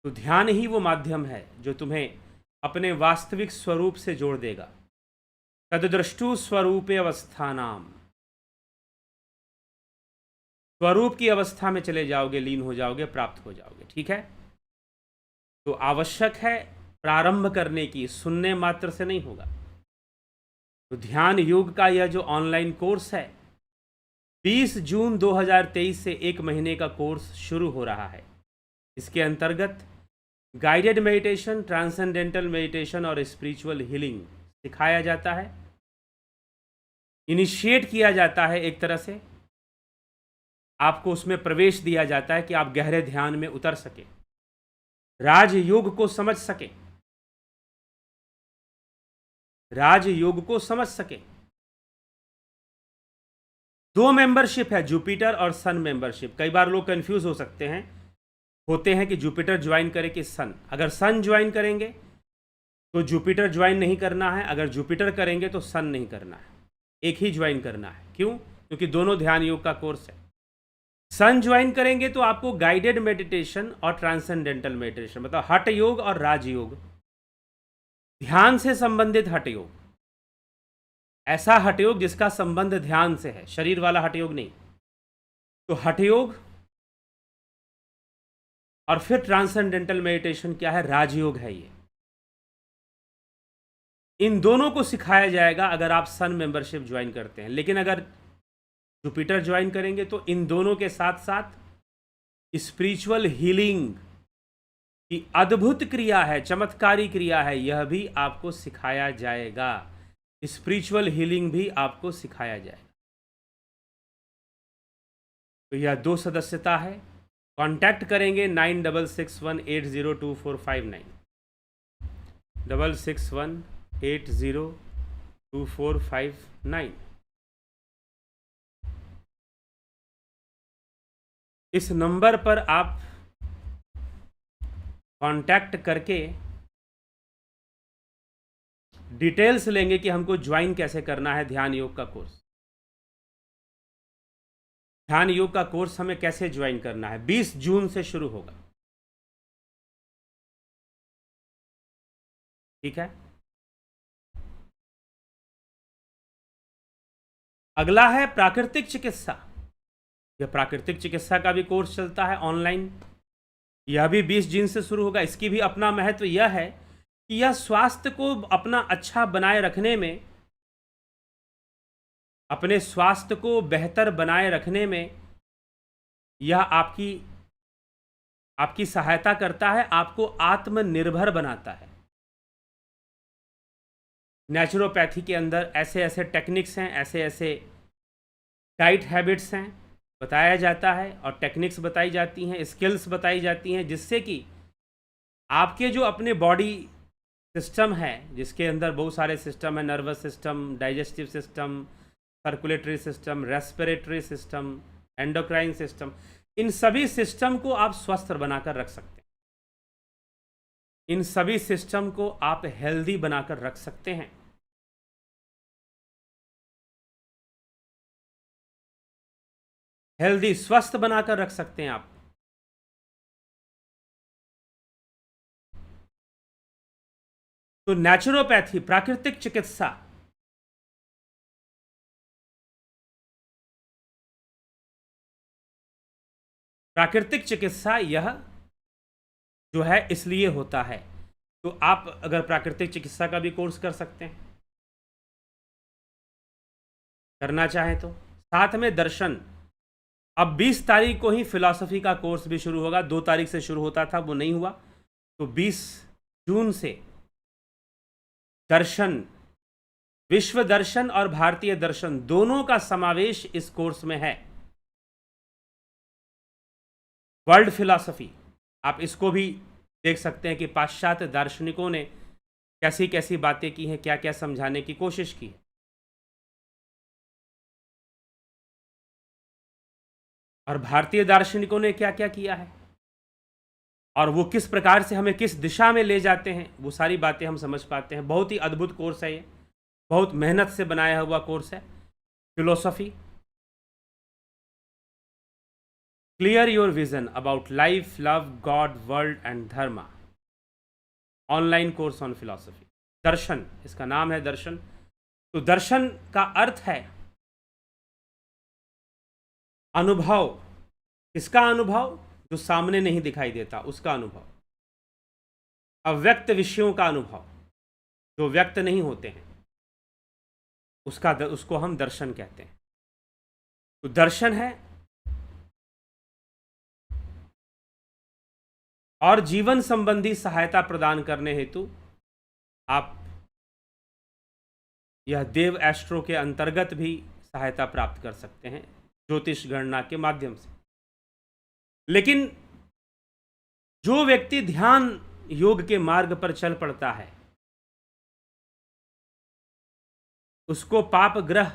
तो ध्यान ही वो माध्यम है जो तुम्हें अपने वास्तविक स्वरूप से जोड़ देगा। तद्द्रष्टु स्वरूपे अवस्थानाम, स्वरूप की अवस्था में चले जाओगे, लीन हो जाओगे, प्राप्त हो जाओगे। ठीक है। तो आवश्यक है प्रारंभ करने की, सुनने मात्र से नहीं होगा। तो ध्यान योग का यह जो ऑनलाइन कोर्स है, 20 जून 2023 से 1 महीने का कोर्स शुरू हो रहा है। इसके अंतर्गत गाइडेड मेडिटेशन, ट्रांसेंडेंटल मेडिटेशन और स्पिरिचुअल हीलिंग सिखाया जाता है, इनिशिएट किया जाता है। एक तरह से आपको उसमें प्रवेश दिया जाता है कि आप गहरे ध्यान में उतर सके, राजयोग को समझ सके, राजयोग को समझ सके। 2 मेंबरशिप है, जुपिटर और सन मेंबरशिप। कई बार लोग कंफ्यूज होते हैं कि जुपिटर ज्वाइन करे कि सन। अगर सन ज्वाइन करेंगे तो जुपिटर ज्वाइन नहीं करना है, अगर जुपिटर करेंगे तो सन नहीं करना है, एक ही ज्वाइन करना है। क्यों? क्योंकि दोनों ध्यान योग का कोर्स है। सन ज्वाइन करेंगे तो आपको गाइडेड मेडिटेशन और ट्रांसेंडेंटल मेडिटेशन, मतलब हठ योग और राजयोग, ध्यान से संबंधित हठ योग, ऐसा हठ योग जिसका संबंध ध्यान से है, शरीर वाला हठ योग नहीं। तो हठ योग और फिर ट्रांसेंडेंटल मेडिटेशन क्या है? राजयोग है ये। इन दोनों को सिखाया जाएगा अगर आप सन मेंबरशिप ज्वाइन करते हैं। लेकिन अगर जुपिटर ज्वाइन करेंगे तो इन दोनों के साथ साथ स्पिरिचुअल हीलिंग की अद्भुत क्रिया है, चमत्कारी क्रिया है, यह भी आपको सिखाया जाएगा। स्पिरिचुअल हीलिंग भी आपको सिखाया जाएगा। तो यह 2 सदस्यता है। कांटेक्ट करेंगे 9661802459 9618022459। इस नंबर पर आप कांटेक्ट करके डिटेल्स लेंगे कि हमको ज्वाइन कैसे करना है ध्यान योग का कोर्स। ध्यान योग का कोर्स हमें कैसे ज्वाइन करना है, 20 जून से शुरू होगा। ठीक है। अगला है प्राकृतिक चिकित्सा। यह प्राकृतिक चिकित्सा का भी कोर्स चलता है ऑनलाइन। यह भी 20 जून से शुरू होगा। इसकी भी अपना महत्व यह है कि यह स्वास्थ्य को अपना अच्छा बनाए रखने में, अपने स्वास्थ्य को बेहतर बनाए रखने में यह आपकी सहायता करता है, आपको आत्मनिर्भर बनाता है। नेचुरोपैथी के अंदर ऐसे ऐसे टेक्निक्स हैं, ऐसे ऐसे डाइट हैबिट्स हैं, बताया जाता है और टेक्निक्स बताई जाती हैं, स्किल्स बताई जाती हैं, जिससे कि आपके जो अपने बॉडी सिस्टम है, जिसके अंदर बहुत सारे सिस्टम है, nervous system, digestive system, circulatory system, respiratory system, endocrine system, इन सभी सिस्टम को आप स्वस्थ बनाकर रख सकते हैं। इन सभी सिस्टम को आप हेल्दी बनाकर रख सकते हैं। हेल्दी, स्वस्थ बनाकर रख सकते हैं आप। तो नेचुरोपैथी, प्राकृतिक चिकित्सा, प्राकृतिक चिकित्सा यह जो है इसलिए होता है। तो आप अगर प्राकृतिक चिकित्सा का भी कोर्स कर सकते हैं, करना चाहें तो। साथ में दर्शन। अब 20 तारीख को ही फिलॉसफी का कोर्स भी शुरू होगा। 2 तारीख से शुरू होता था, वो नहीं हुआ, तो 20 जून से दर्शन, विश्व दर्शन और भारतीय दर्शन दोनों का समावेश इस कोर्स में है। वर्ल्ड फिलॉसफी, आप इसको भी देख सकते हैं कि पाश्चात्य दार्शनिकों ने कैसी कैसी बातें की हैं, क्या क्या समझाने की कोशिश की है। और भारतीय दार्शनिकों ने क्या क्या किया है और वो किस प्रकार से हमें किस दिशा में ले जाते हैं, वो सारी बातें हम समझ पाते हैं। बहुत ही अद्भुत कोर्स है ये, बहुत मेहनत से बनाया हुआ कोर्स है। Philosophy, clear your vision about life, love, God, world and dharma. Online course on philosophy. दर्शन, इसका नाम है दर्शन। तो दर्शन का अर्थ है अनुभव। किसका अनुभव? जो सामने नहीं दिखाई देता, उसका अनुभव। अव्यक्त विषयों का अनुभव, जो व्यक्त नहीं होते हैं, उसको हम दर्शन कहते हैं। तो दर्शन है। और जीवन संबंधी सहायता प्रदान करने हेतु आप यह देव एस्ट्रो के अंतर्गत भी सहायता प्राप्त कर सकते हैं, ज्योतिष गणना के माध्यम से। लेकिन जो व्यक्ति ध्यान योग के मार्ग पर चल पड़ता है, उसको पाप ग्रह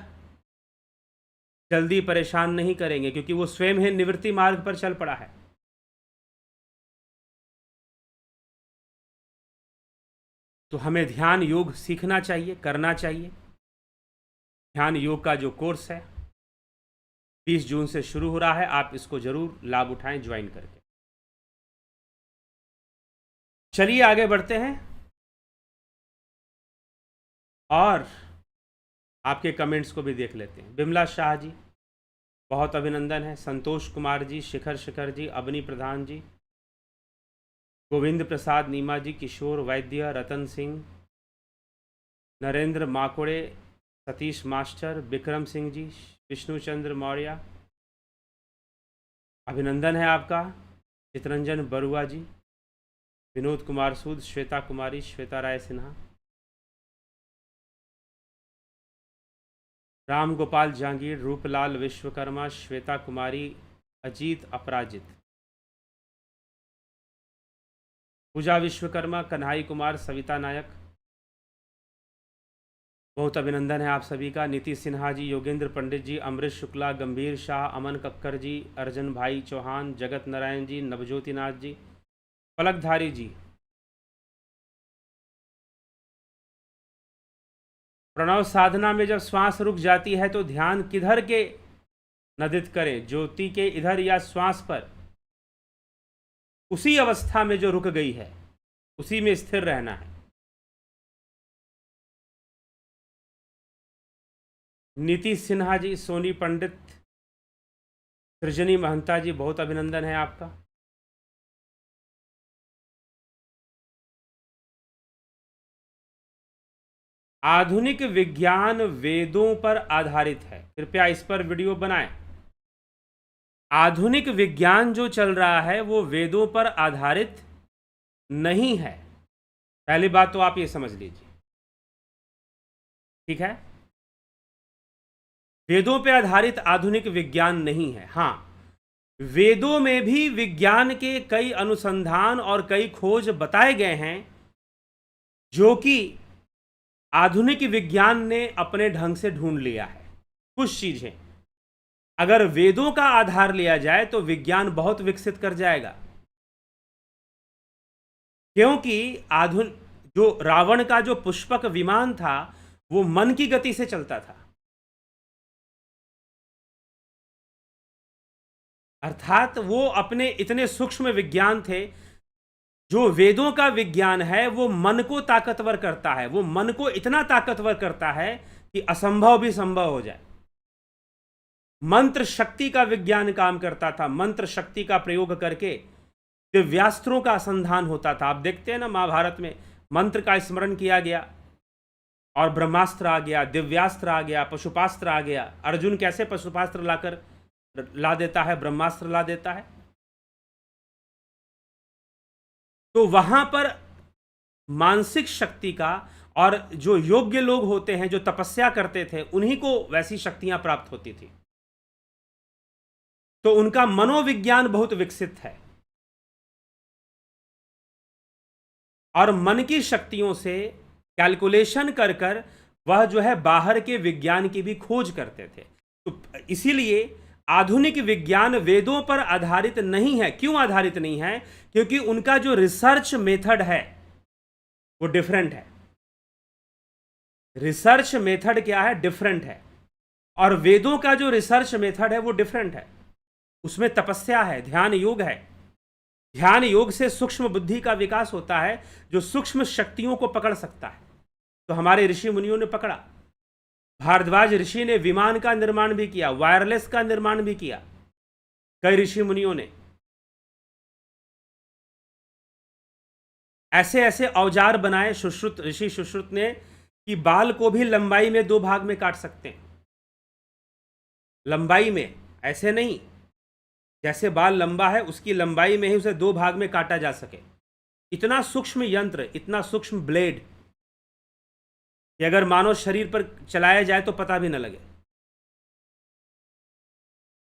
जल्दी परेशान नहीं करेंगे, क्योंकि वो स्वयं ही निवृत्ति मार्ग पर चल पड़ा है। तो हमें ध्यान योग सीखना चाहिए, करना चाहिए। ध्यान योग का जो कोर्स है 20 जून से शुरू हो रहा है, आप इसको जरूर लाभ उठाएं ज्वाइन करके। चलिए आगे बढ़ते हैं और आपके कमेंट्स को भी देख लेते हैं। बिमला शाह जी, बहुत अभिनंदन है। संतोष कुमार जी, शिखर जी, अवनी प्रधान जी, गोविंद प्रसाद नीमाजी, किशोर वैद्य, रतन सिंह, नरेंद्र माकोड़े, सतीश मास्टर, विक्रम सिंह जी, विष्णुचंद्र मौर्य, अभिनंदन है आपका। चितरंजन बरुआ जी, विनोद कुमार सूद, श्वेता कुमारी, श्वेता राय सिन्हा, राम गोपाल जहांगीर, रूपलाल विश्वकर्मा, श्वेता कुमारी, अजीत अपराजित, पूजा विश्वकर्मा, कन्हाई कुमार, सविता नायक, बहुत अभिनंदन है आप सभी का। नीतीश सिन्हा जी, योगेंद्र पंडित जी, अमृत शुक्ला, गंभीर शाह, अमन कक्कर जी, अर्जन भाई चौहान, जगत नारायण जी, नवज्योति नाथ जी, पलकधारी जी, प्रणव साधना में जब श्वास रुक जाती है तो ध्यान किधर के नदित करें, ज्योति के इधर या श्वास पर? उसी अवस्था में जो रुक गई है उसी में स्थिर रहना है। नीतीश सिन्हा जी, सोनी पंडित, सृजनी महंता जी, बहुत अभिनंदन है आपका। आधुनिक विज्ञान वेदों पर आधारित है, कृपया इस पर वीडियो बनाएं। आधुनिक विज्ञान जो चल रहा है वो वेदों पर आधारित नहीं है, पहली बात तो आप ये समझ लीजिए, ठीक है। वेदों पर आधारित आधुनिक विज्ञान नहीं है। हाँ, वेदों में भी विज्ञान के कई अनुसंधान और कई खोज बताए गए हैं जो कि आधुनिक विज्ञान ने अपने ढंग से ढूंढ लिया है। कुछ चीजें अगर वेदों का आधार लिया जाए तो विज्ञान बहुत विकसित कर जाएगा, क्योंकि जो रावण का जो पुष्पक विमान था वो मन की गति से चलता था, अर्थात वो अपने इतने सूक्ष्म विज्ञान थे। जो वेदों का विज्ञान है वो मन को ताकतवर करता है, वो मन को इतना ताकतवर करता है कि असंभव भी संभव हो जाए। मंत्र शक्ति का विज्ञान काम करता था, मंत्र शक्ति का प्रयोग करके दिव्यास्त्रों का संधान होता था। आप देखते हैं ना, महाभारत में मंत्र का स्मरण किया गया और ब्रह्मास्त्र आ गया, दिव्यास्त्र आ गया, पशुपास्त्र आ गया। अर्जुन कैसे पशुपास्त्र ला देता है, ब्रह्मास्त्र ला देता है। तो वहां पर मानसिक शक्ति का, और जो योग्य लोग होते हैं जो तपस्या करते थे उन्हीं को वैसी शक्तियां प्राप्त होती थी। तो उनका मनोविज्ञान बहुत विकसित है और मन की शक्तियों से कैलकुलेशन कर कर वह जो है बाहर के विज्ञान की भी खोज करते थे। तो इसीलिए आधुनिक विज्ञान वेदों पर आधारित नहीं है। क्यों आधारित नहीं है? क्योंकि उनका जो रिसर्च मेथड है वो डिफरेंट है। रिसर्च मेथड क्या है? डिफरेंट है। और वेदों का जो रिसर्च मेथड है वो डिफरेंट है। उसमें तपस्या है, ध्यान योग है। ध्यान योग से सूक्ष्म बुद्धि का विकास होता है जो सूक्ष्म शक्तियों को पकड़ सकता है। तो हमारे ऋषि मुनियों ने पकड़ा। भारद्वाज ऋषि ने विमान का निर्माण भी किया, वायरलेस का निर्माण भी किया, कई ऋषि मुनियों ने। ऐसे ऐसे औजार बनाए सुश्रुत, ऋषि सुश्रुत ने, कि बाल को भी लंबाई में 2 भाग में काट सकते हैं। लंबाई में, ऐसे नहीं जैसे बाल लंबा है उसकी लंबाई में ही उसे 2 भाग में काटा जा सके। इतना सूक्ष्म यंत्र, इतना सूक्ष्म ब्लेड कि अगर मानव शरीर पर चलाया जाए तो पता भी न लगे।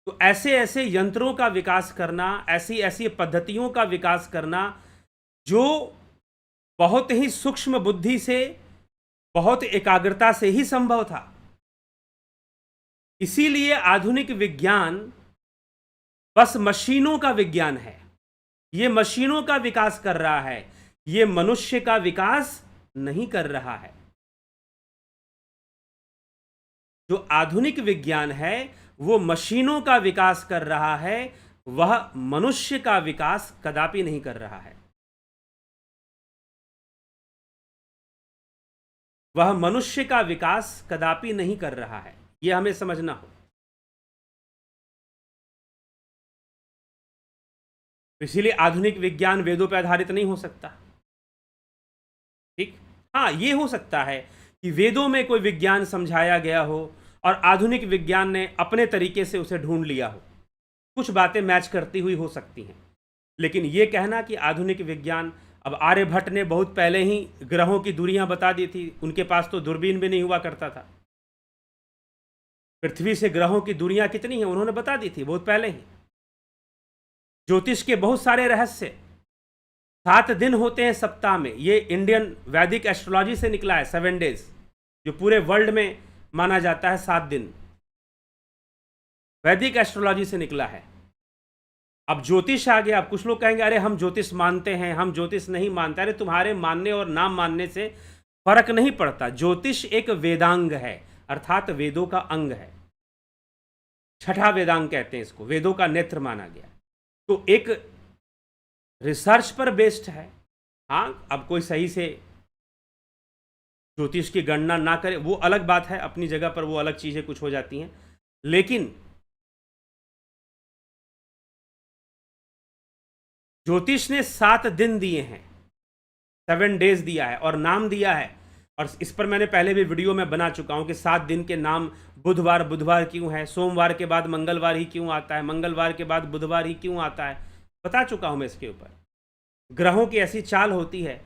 तो ऐसे ऐसे यंत्रों का विकास करना, ऐसी ऐसी पद्धतियों का विकास करना जो बहुत ही सूक्ष्म बुद्धि से, बहुत एकाग्रता से ही संभव था। इसीलिए आधुनिक विज्ञान बस मशीनों का विज्ञान है। ये मशीनों का विकास कर रहा है, ये मनुष्य का विकास नहीं कर रहा है। जो आधुनिक विज्ञान है वो मशीनों का विकास कर रहा है, वह मनुष्य का विकास कदापि नहीं कर रहा है। वह मनुष्य का विकास कदापि नहीं कर रहा है, यह हमें समझना हो। तो इसीलिए आधुनिक विज्ञान वेदों पर आधारित नहीं हो सकता। ठीक, हाँ, ये हो सकता है कि वेदों में कोई विज्ञान समझाया गया हो और आधुनिक विज्ञान ने अपने तरीके से उसे ढूंढ लिया हो, कुछ बातें मैच करती हुई हो सकती हैं। लेकिन ये कहना कि आधुनिक विज्ञान, अब आर्यभट्ट ने बहुत पहले ही ग्रहों की दूरियां बता दी थी, उनके पास तो दूरबीन भी नहीं हुआ करता था। पृथ्वी से ग्रहों की दूरियां कितनी हैं उन्होंने बता दी थी बहुत पहले ही। ज्योतिष के बहुत सारे रहस्य, 7 दिन होते हैं सप्ताह में, ये इंडियन वैदिक एस्ट्रोलॉजी से निकला है, 7 डेज, जो पूरे वर्ल्ड में माना जाता है 7 दिन, वैदिक एस्ट्रोलॉजी से निकला है। अब ज्योतिष आ गया। अब कुछ लोग कहेंगे अरे हम ज्योतिष मानते हैं, हम ज्योतिष नहीं मानते। अरे तुम्हारे मानने और ना मानने से फर्क नहीं पड़ता। ज्योतिष एक वेदांग है, अर्थात वेदों का अंग है, छठा वेदांग कहते हैं इसको, वेदों का नेत्र माना गया। तो एक रिसर्च पर बेस्ड है। हाँ, अब कोई सही से ज्योतिष की गणना ना करे वो अलग बात है, अपनी जगह पर वो अलग चीजें कुछ हो जाती हैं। लेकिन ज्योतिष ने 7 दिन दिए हैं, 7 डेज दिया है और नाम दिया है। और इस पर मैंने पहले भी वीडियो में बना चुका हूं कि 7 दिन के नाम बुधवार बुधवार क्यों है, सोमवार के बाद मंगलवार ही क्यों आता है, मंगलवार के बाद बुधवार ही क्यों आता है, बता चुका हूं मैं इसके ऊपर। ग्रहों की ऐसी चाल होती है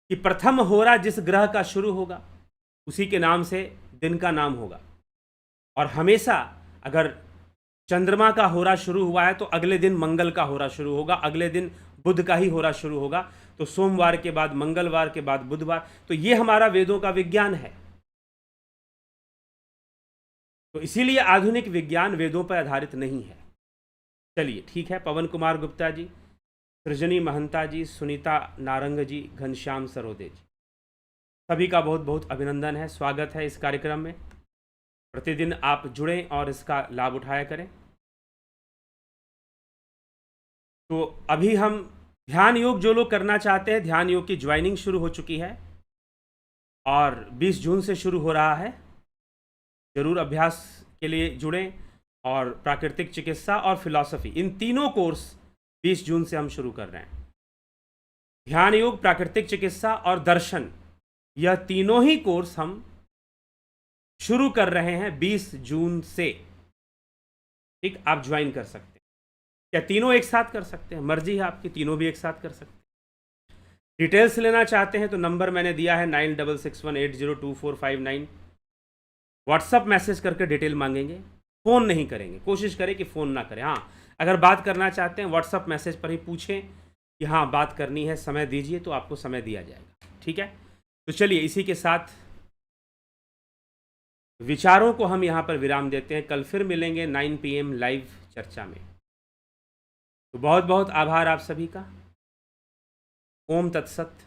कि प्रथम होरा जिस ग्रह का शुरू होगा उसी के नाम से दिन का नाम होगा। और हमेशा अगर चंद्रमा का होरा शुरू हुआ है तो अगले दिन मंगल का होरा शुरू होगा, अगले दिन बुध का ही होरा शुरू होगा। तो सोमवार के बाद मंगलवार के बाद बुधवार। तो ये हमारा वेदों का विज्ञान है। तो इसीलिए आधुनिक विज्ञान वेदों पर आधारित नहीं है। चलिए ठीक है। पवन कुमार गुप्ता जी, सृजनी महंता जी, सुनीता नारंग जी, घनश्याम सरोदे जी, सभी का बहुत बहुत अभिनंदन है, स्वागत है इस कार्यक्रम में। प्रतिदिन आप जुड़ें और इसका लाभ उठाया करें। तो अभी हम ध्यान योग, जो लोग करना चाहते हैं, ध्यान योग की ज्वाइनिंग शुरू हो चुकी है और 20 जून से शुरू हो रहा है। जरूर अभ्यास के लिए जुड़ें। और प्राकृतिक चिकित्सा और फिलॉसफी, इन तीनों कोर्स 20 जून से हम शुरू कर रहे हैं। ध्यान योग, प्राकृतिक चिकित्सा और दर्शन, यह तीनों ही कोर्स हम शुरू कर रहे हैं 20 जून से। ठीक, आप ज्वाइन कर सकते हैं। क्या तीनों एक साथ कर सकते हैं? मर्जी है आपकी, तीनों भी एक साथ कर सकते हैं। डिटेल्स लेना चाहते हैं तो नंबर मैंने दिया है 9661802459। व्हाट्सअप मैसेज करके डिटेल मांगेंगे, फ़ोन नहीं करेंगे। कोशिश करें कि फ़ोन ना करें। हाँ, अगर बात करना चाहते हैं व्हाट्सअप मैसेज पर ही पूछें कि हाँ बात करनी है, समय दीजिए, तो आपको समय दिया जाएगा। ठीक है। तो चलिए इसी के साथ विचारों को हम यहाँ पर विराम देते हैं। कल फिर मिलेंगे 9 PM लाइव चर्चा में। तो बहुत बहुत आभार आप सभी का। ओम तत्सत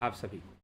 आप सभी को।